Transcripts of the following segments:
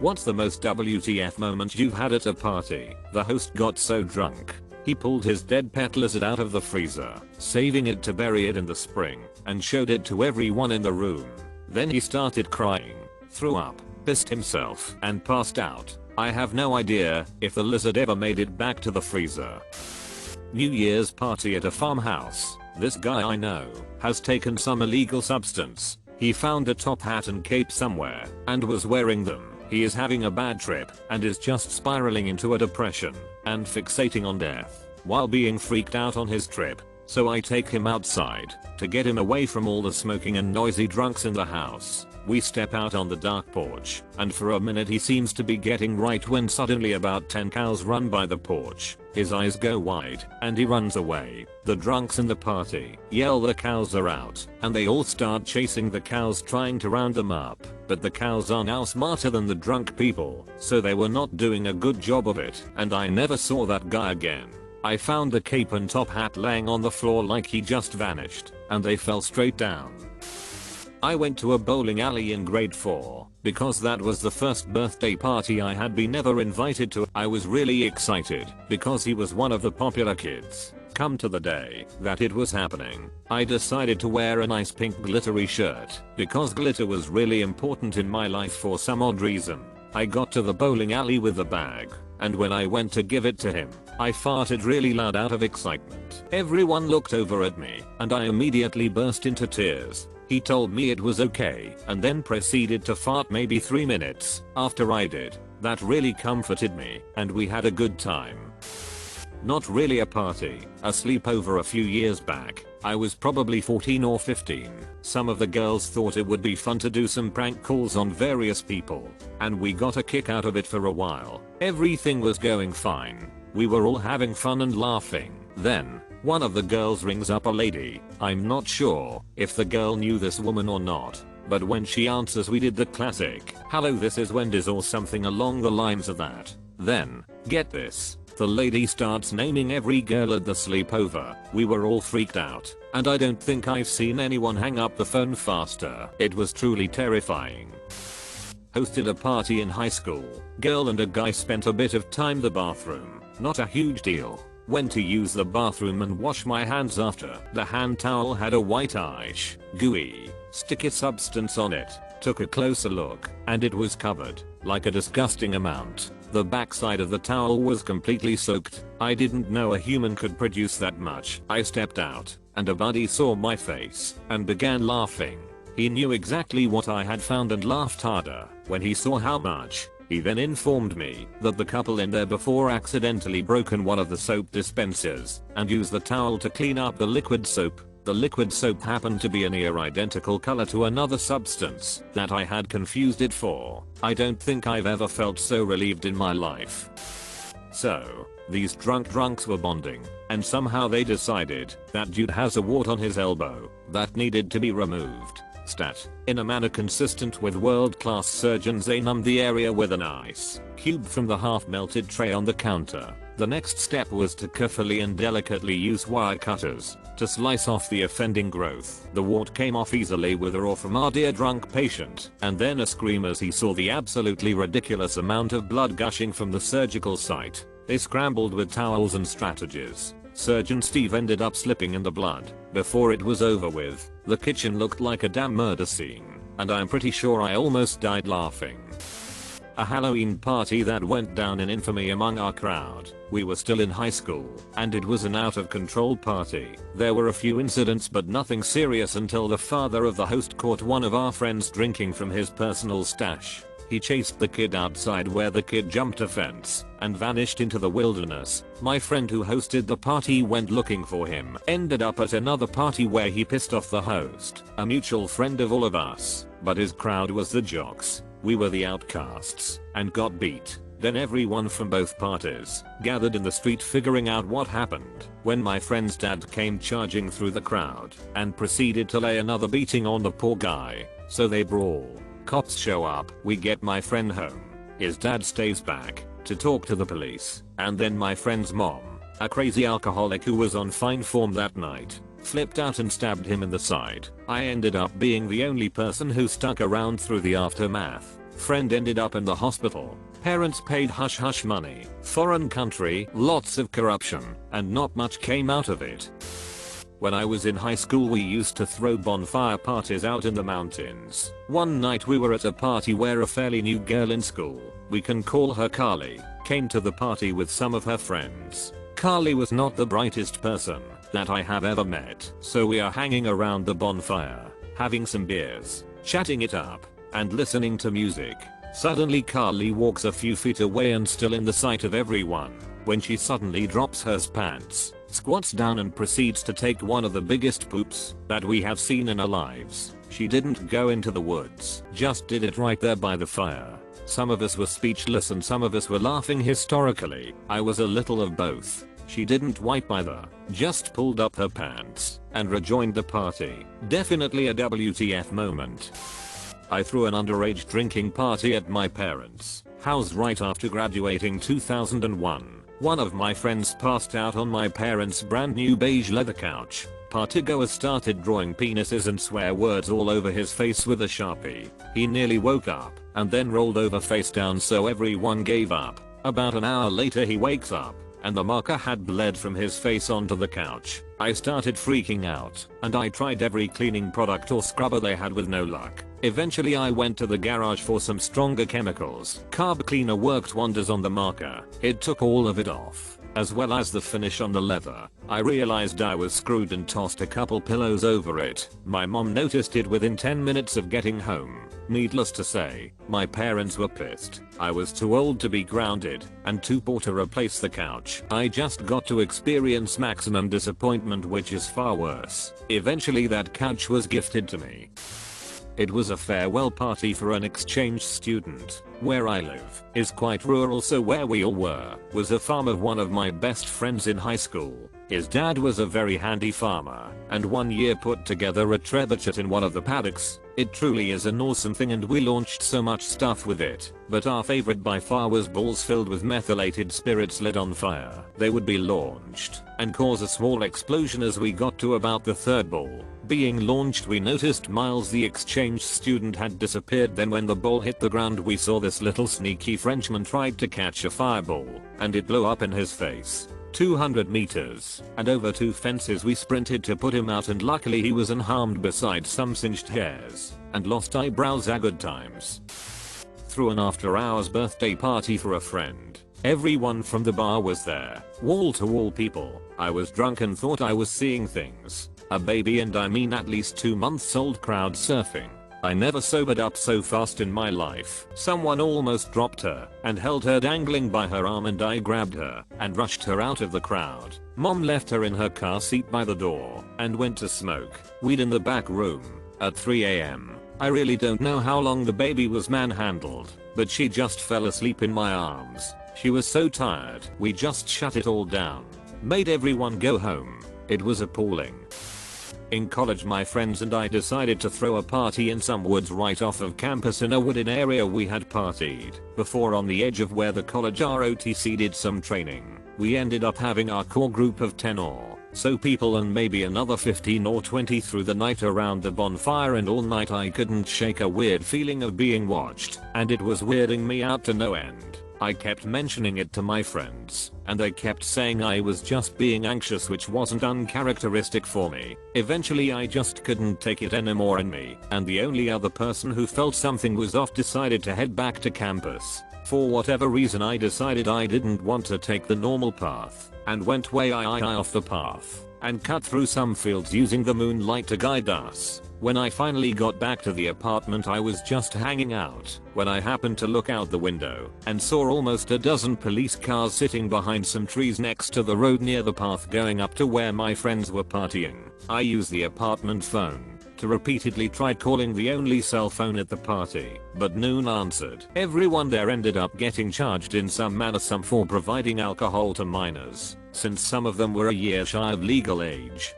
What's the most WTF moment you've had at a party? The host got so drunk, he pulled his dead pet lizard out of the freezer, saving it to bury it in the spring, and showed it to everyone in the room. Then he started crying, threw up, pissed himself, and passed out. I have no idea if the lizard ever made it back to the freezer. New Year's party at a farmhouse. This guy I know has taken some illegal substance. He found a top hat and cape somewhere and was wearing them. He is having a bad trip and is just spiraling into a depression and fixating on death while being freaked out on his trip. So I take him outside to get him away from all the smoking and noisy drunks in the house. We step out on the dark porch, and for a minute he seems to be getting right when suddenly about 10 cows run by the porch. His eyes go wide and he runs away. The drunks in the party yell the cows are out, and they all start chasing the cows trying to round them up. But the cows are now smarter than the drunk people, so they were not doing a good job of it, and I never saw that guy again. I found the cape and top hat laying on the floor like he just vanished, and they fell straight down. I went to a bowling alley in grade 4 because that was the first birthday party I had been ever invited to. I was really excited because he was one of the popular kids. Come to the day that it was happening, I decided to wear a nice pink glittery shirt because glitter was really important in my life for some odd reason. I got to the bowling alley with the bag, and when I went to give it to him, I farted really loud out of excitement. Everyone looked over at me, and I immediately burst into tears. He told me it was okay and then proceeded to fart maybe 3 minutes after I did. That really comforted me, and we had a good time. Not really a party, a sleepover a few years back. I was probably 14 or 15. Some of the girls thought it would be fun to do some prank calls on various people, and we got a kick out of it for a while. Everything was going fine. We were all having fun and laughing. Then, one of the girls rings up a lady. I'm not sure if the girl knew this woman or not, but when she answers we did the classic, "Hello, this is Wendy's," or something along the lines of that. Then, get this, the lady starts naming every girl at the sleepover. We were all freaked out, and I don't think I've seen anyone hang up the phone faster. It was truly terrifying. Hosted a party in high school. Girl and a guy spent a bit of time in the bathroom. Not a huge deal. Went to use the bathroom and wash my hands after. The hand towel had a whitish, gooey, sticky substance on it. Took a closer look, and it was covered, like a disgusting amount. The backside of the towel was completely soaked. I didn't know a human could produce that much. I stepped out, and a buddy saw my face and began laughing. He knew exactly what I had found and laughed harder when he saw how much. He then informed me that the couple in there before accidentally broken one of the soap dispensers and used the towel to clean up the liquid soap. The liquid soap happened to be a near identical color to another substance that I had confused it for. I don't think I've ever felt so relieved in my life. So, these drunks were bonding, and somehow they decided that dude has a wart on his elbow that needed to be removed. Stat. In a manner consistent with world-class surgeons, they numbed the area with an ice cube from the half-melted tray on the counter. The next step was to carefully and delicately use wire cutters to slice off the offending growth. The wart came off easily with a roar from our dear drunk patient, and then a scream as he saw the absolutely ridiculous amount of blood gushing from the surgical site. They scrambled with towels and strategies. Surgeon Steve ended up slipping in the blood before it was over with. The kitchen looked like a damn murder scene, and I'm pretty sure I almost died laughing. A Halloween party that went down in infamy among our crowd. We were still in high school, and it was an out of control party. There were a few incidents but nothing serious until the father of the host caught one of our friends drinking from his personal stash. He chased the kid outside where the kid jumped a fence and vanished into the wilderness. My friend who hosted the party went looking for him. Ended up at another party where he pissed off the host, a mutual friend of all of us, but his crowd was the jocks. We were the outcasts and got beat. Then everyone from both parties gathered in the street figuring out what happened when my friend's dad came charging through the crowd and proceeded to lay another beating on the poor guy. So they brawl. Cops show up. We get my friend home. His dad stays back to talk to the police, and then my friend's mom, a crazy alcoholic who was on fine form that night, flipped out and stabbed him in the side. I ended up being the only person who stuck around through the aftermath. Friend ended up in the hospital. Parents paid hush hush money. Foreign country, lots of corruption, and not much came out of it. When I was in high school we used to throw bonfire parties out in the mountains. One night we were at a party where a fairly new girl in school, we can call her Carly, came to the party with some of her friends. Carly was not the brightest person that I have ever met, so we are hanging around the bonfire, having some beers, chatting it up, and listening to music. Suddenly Carly walks a few feet away and still in the sight of everyone, when she suddenly drops her pants, squats down and proceeds to take one of the biggest poops that we have seen in our lives. She didn't go into the woods, just did it right there by the fire. Some of us were speechless and some of us were laughing hysterically. I was a little of both. She didn't wipe either, just pulled up her pants and rejoined the party. Definitely a WTF moment. I threw an underage drinking party at my parents' house right after graduating 2001. One of my friends passed out on my parents' brand new beige leather couch. Partygoers started drawing penises and swear words all over his face with a Sharpie. He nearly woke up and then rolled over face down, so everyone gave up. About an hour later he wakes up and the marker had bled from his face onto the couch. I started freaking out and I tried every cleaning product or scrubber they had with no luck. Eventually I went to the garage for some stronger chemicals. Carb cleaner worked wonders on the marker. It took all of it off, as well as the finish on the leather. I realized I was screwed and tossed a couple pillows over it. My mom noticed it within 10 minutes of getting home. Needless to say, my parents were pissed. I was too old to be grounded and too poor to replace the couch. I just got to experience maximum disappointment, which is far worse. Eventually that couch was gifted to me. It was a farewell party for an exchange student. Where I live is quite rural, so where we all were was a farm of one of my best friends in high school. His dad was a very handy farmer and one year put together a trebuchet in one of the paddocks. It truly is an awesome thing and we launched so much stuff with it, but our favorite by far was balls filled with methylated spirits lit on fire. They would be launched and cause a small explosion. As we got to about the third ball being launched we noticed Miles, the exchange student, had disappeared. Then when the ball hit the ground we saw this little sneaky Frenchman tried to catch a fireball and it blew up in his face. 200 meters and over 2 fences we sprinted to put him out, and luckily he was unharmed besides some singed hairs and lost eyebrows. A good times. Threw an after hours birthday party for a friend. Everyone from the bar was there, wall to wall people. I was drunk and thought I was seeing things. A baby, and I mean at least 2 months old, crowd surfing. I never sobered up so fast in my life. Someone almost dropped her and held her dangling by her arm, and I grabbed her and rushed her out of the crowd. Mom left her in her car seat by the door and went to smoke weed in the back room at 3 AM. I really don't know how long the baby was manhandled, but she just fell asleep in my arms. She was so tired. We just shut it all down, made everyone go home. It was appalling. In college my friends and I decided to throw a party in some woods right off of campus in a wooded area we had partied before on the edge of where the college ROTC did some training. We ended up having our core group of 10 or so people and maybe another 15 or 20 through the night around the bonfire, and all night I couldn't shake a weird feeling of being watched, and it was weirding me out to no end. I kept mentioning it to my friends, and they kept saying I was just being anxious, which wasn't uncharacteristic for me. Eventually I just couldn't take it anymore, and me and the only other person who felt something was off decided to head back to campus. For whatever reason I decided I didn't want to take the normal path and went way off the path and cut through some fields using the moonlight to guide us. When I finally got back to the apartment I was just hanging out when I happened to look out the window and saw almost a dozen police cars sitting behind some trees next to the road near the path going up to where my friends were partying. I used the apartment phone to repeatedly try calling the only cell phone at the party, but none answered. Everyone there ended up getting charged in some manner, some for providing alcohol to minors, since some of them were a year shy of legal age.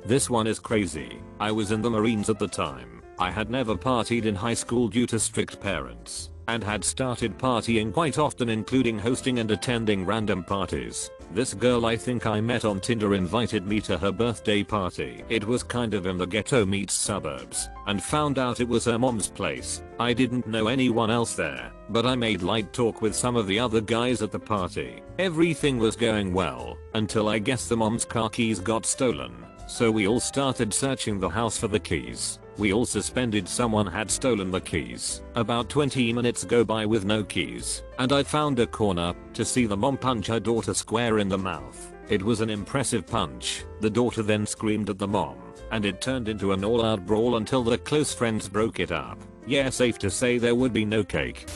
This one is crazy. I was in the Marines at the time. I had never partied in high school due to strict parents. and had started partying quite often, including hosting and attending random parties. This girl I think I met on Tinder invited me to her birthday party. It was kind of in the ghetto meets suburbs, and found out it was her mom's place. I didn't know anyone else there, but I made light talk with some of the other guys at the party. Everything was going well, until I guess the mom's car keys got stolen. So we all started searching the house for the keys. We all suspended someone had stolen the keys. About 20 minutes go by with no keys, and I found a corner to see the mom punch her daughter square in the mouth. It was an impressive punch. The daughter then screamed at the mom, and it turned into an all-out brawl until the close friends broke it up. Yeah, safe to say there would be no cake.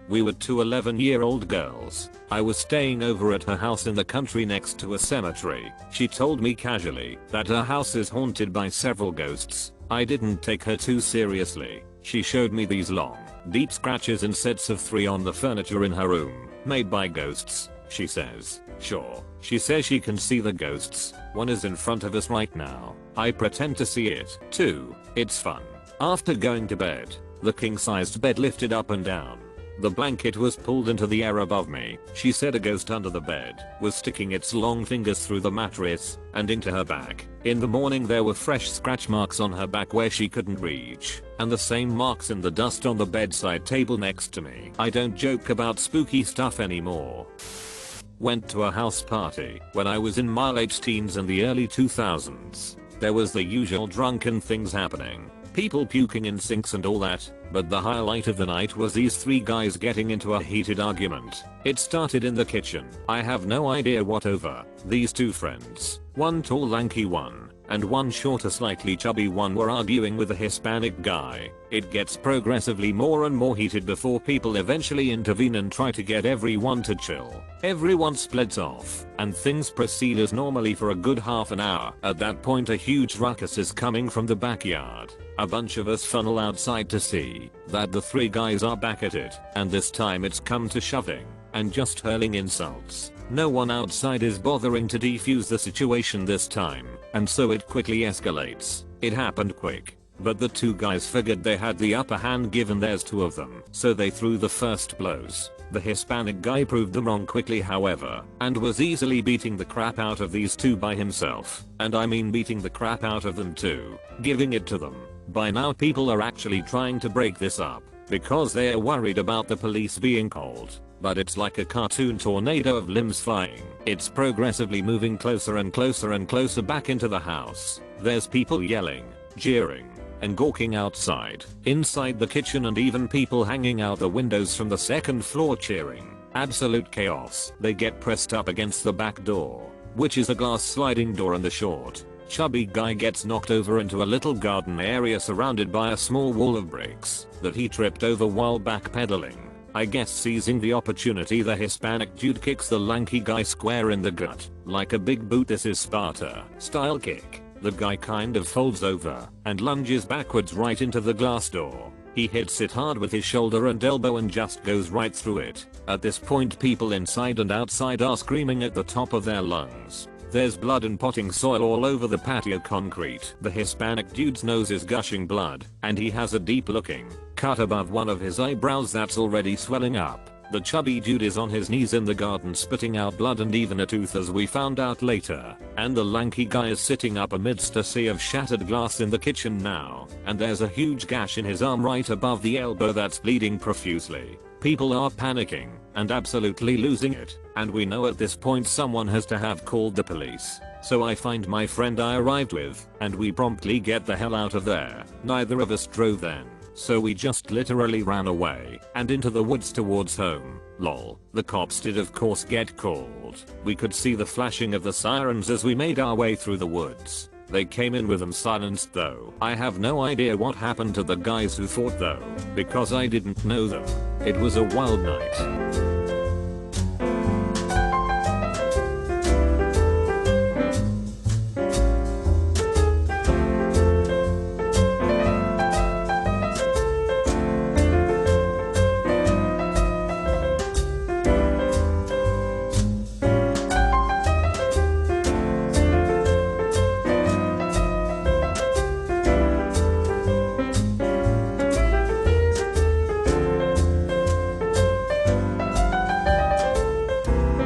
We were two 11-year-old girls. I was staying over at her house in the country next to a cemetery. She told me casually that her house is haunted by several ghosts. I didn't take her too seriously. She showed me these long, deep scratches in sets of 3 on the furniture in her room, made by ghosts, she says. Sure, she says she can see the ghosts. One is in front of us right now. I pretend to see it, too. It's fun. After going to bed, the king-sized bed lifted up and down. The blanket was pulled into the air above me. She said a ghost under the bed was sticking its long fingers through the mattress and into her back. In the morning there were fresh scratch marks on her back where she couldn't reach, and the same marks in the dust on the bedside table next to me. I don't joke about spooky stuff anymore. Went to a house party when I was in my late teens and the early 2000s. There was the usual drunken things happening. People puking in sinks and all that, but the highlight of the night was these 3 guys getting into a heated argument. It started in the kitchen. I have no idea what over. These 2 friends, one tall lanky one, and one shorter slightly chubby one, were arguing with a Hispanic guy. It gets progressively more and more heated before people eventually intervene and try to get everyone to chill. Everyone splits off, and things proceed as normally for a good half an hour. At that point a huge ruckus is coming from the backyard. A bunch of us funnel outside to see that the 3 guys are back at it, and this time it's come to shoving and just hurling insults. No one outside is bothering to defuse the situation this time, and so it quickly escalates. It happened quick, but the 2 guys figured they had the upper hand given there's 2 of them, so they threw the first blows. The Hispanic guy proved them wrong quickly however, and was easily beating the crap out of these 2 by himself, and I mean beating the crap out of them too, giving it to them. By now people are actually trying to break this up, because they are worried about the police being called. But it's like a cartoon tornado of limbs flying. It's progressively moving closer and closer and closer back into the house. There's people yelling, jeering, and gawking outside, inside the kitchen, and even people hanging out the windows from the 2nd floor cheering. Absolute chaos. They get pressed up against the back door, which is a glass sliding door, and the short, chubby guy gets knocked over into a little garden area surrounded by a small wall of bricks that he tripped over while backpedaling. I guess seizing the opportunity, the Hispanic dude kicks the lanky guy square in the gut. Like a big boot, this is Sparta style kick. The guy kind of folds over and lunges backwards right into the glass door. He hits it hard with his shoulder and elbow and just goes right through it. At this point people inside and outside are screaming at the top of their lungs. There's blood and potting soil all over the patio concrete. The Hispanic dude's nose is gushing blood, and he has a deep looking cut above one of his eyebrows that's already swelling up. The chubby dude is on his knees in the garden spitting out blood and even a tooth, as we found out later. And the lanky guy is sitting up amidst a sea of shattered glass in the kitchen now, and there's a huge gash in his arm right above the elbow that's bleeding profusely. People are panicking and absolutely losing it, and we know at this point someone has to have called the police. So I find my friend I arrived with, and we promptly get the hell out of there. Neither of us drove then, so we just literally ran away and into the woods towards home. Lol. The cops did of course get called. We could see the flashing of the sirens as we made our way through the woods. They came in with them silenced though. I have no idea what happened to the guys who fought though, because I didn't know them. It was a wild night.